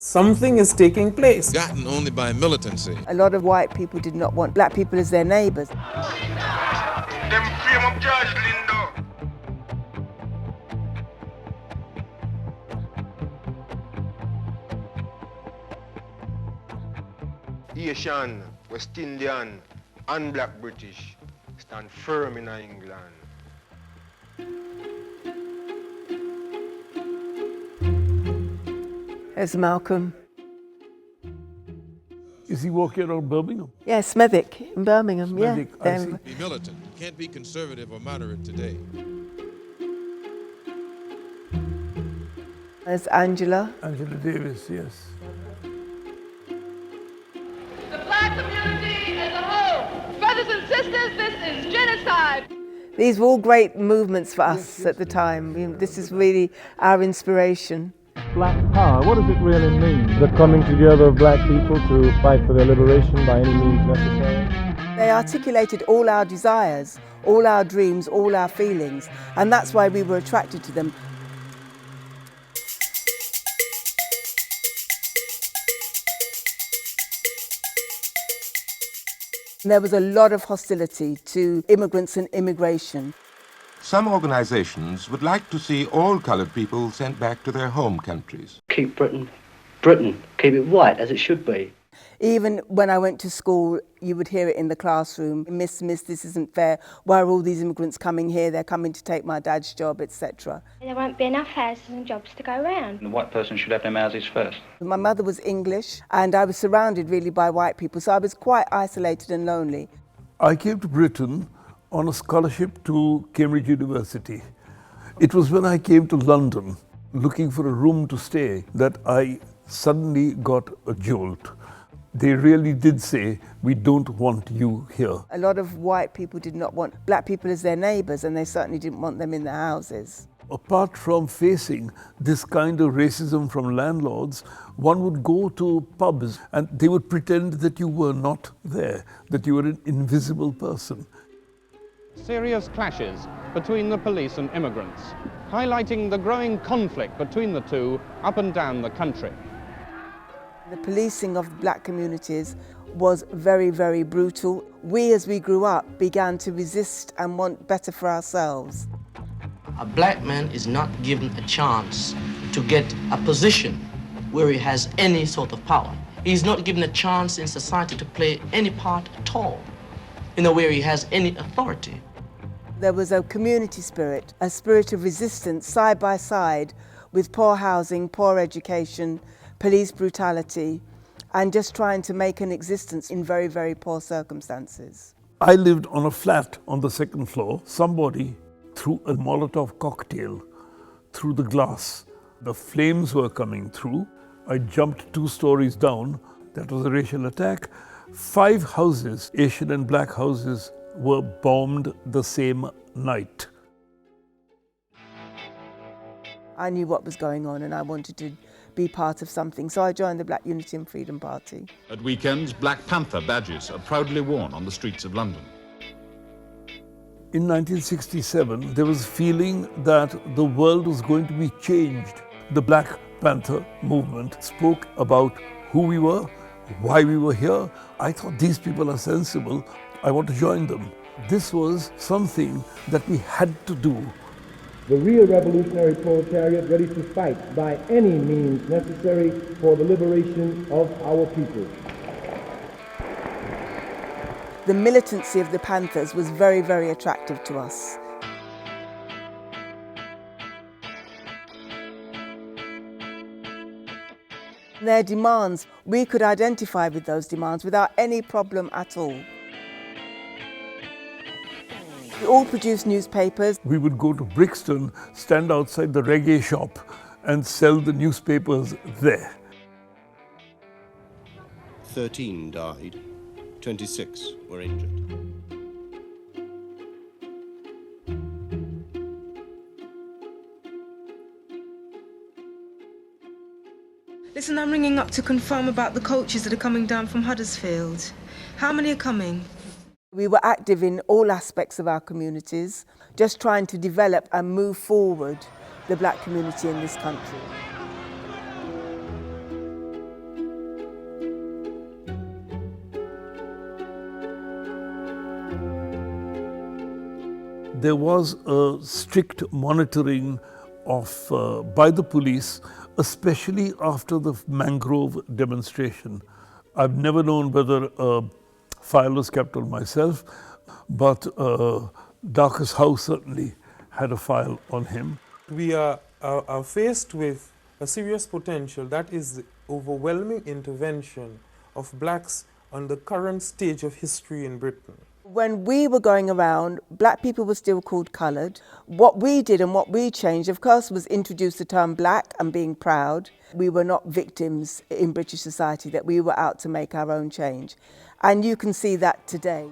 Something is taking place. Gotten only by militancy. A lot of white people did not want black people as their neighbours. Them frame up George Lindo. Asian, West Indian, and Black British stand firm in England. There's Malcolm. Is he walking around Birmingham? Yeah, Smethwick in Birmingham, Smethwick, yeah. I see. Be militant. You can't be conservative or moderate today. There's Angela. Angela Davis, yes. The black community as a whole. Brothers and sisters, this is genocide. These were all great movements for us at the time. This is really our inspiration. Black power, what does it really mean? The coming together of black people to fight for their liberation by any means necessary. They articulated all our desires, all our dreams, all our feelings, and that's why we were attracted to them. There was a lot of hostility to immigrants and immigration. Some organizations would like to see all colored people sent back to their home countries. Keep Britain, Britain, keep it white as it should be. Even when I went to school, you would hear it in the classroom. Miss, this isn't fair. Why are all these immigrants coming here? They're coming to take my dad's job, etc. There won't be enough houses and jobs to go around. The white person should have them houses first. My mother was English and I was surrounded really by white people, so I was quite isolated and lonely. I came to Britain on a scholarship to Cambridge University. It was when I came to London looking for a room to stay that I suddenly got a jolt. They really did say, we don't want you here. A lot of white people did not want black people as their neighbours, and they certainly didn't want them in their houses. Apart from facing this kind of racism from landlords, one would go to pubs and they would pretend that you were not there, that you were an invisible person. Serious clashes between the police and immigrants, highlighting the growing conflict between the two up and down the country. The policing of black communities was very, very brutal. We, as we grew up, began to resist and want better for ourselves. A black man is not given a chance to get a position where he has any sort of power. He's not given a chance in society to play any part at all, where he has any authority. There was a community spirit, a spirit of resistance side by side with poor housing, poor education, police brutality, and just trying to make an existence in very, very poor circumstances. I lived on a flat on the second floor. Somebody threw a Molotov cocktail through the glass. The flames were coming through. I jumped 2 stories down. That was a racial attack. 5 houses, Asian and black houses, were bombed the same night. I knew what was going on and I wanted to be part of something, so I joined the Black Unity and Freedom Party. At weekends, Black Panther badges are proudly worn on the streets of London. In 1967, there was a feeling that the world was going to be changed. The Black Panther movement spoke about who we were, why we were here. I thought these people are sensible. I want to join them. This was something that we had to do. The real revolutionary proletariat ready to fight by any means necessary for the liberation of our people. The militancy of the Panthers was very, very attractive to us. Their demands, we could identify with those demands without any problem at all. We all produced newspapers. We would go to Brixton, stand outside the reggae shop and sell the newspapers there. 13 died, 26 were injured. Listen, I'm ringing up to confirm about the coaches that are coming down from Huddersfield. How many are coming? We were active in all aspects of our communities, just trying to develop and move forward the black community in this country. there was a strict monitoring of by the police, especially after the mangrove demonstration. I've never known whether a file was kept on myself, but Darkest Howe certainly had a file on him. We are faced with a serious potential, that is the overwhelming intervention of blacks on the current stage of history in Britain. When we were going around, black people were still called coloured. What we did and what we changed, of course, was introduce the term black and being proud. We were not victims in British society, that we were out to make our own change. And you can see that today.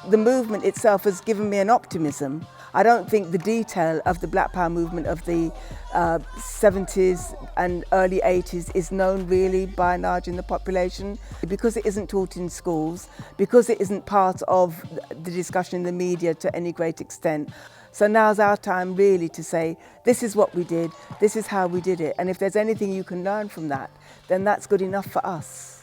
The movement itself has given me an optimism. I don't think the detail of the Black Power movement of the 70s and early 80s is known really by and large in the population, because it isn't taught in schools, because it isn't part of the discussion in the media to any great extent. So now's our time really to say, this is what we did, this is how we did it, and if there's anything you can learn from that, then that's good enough for us.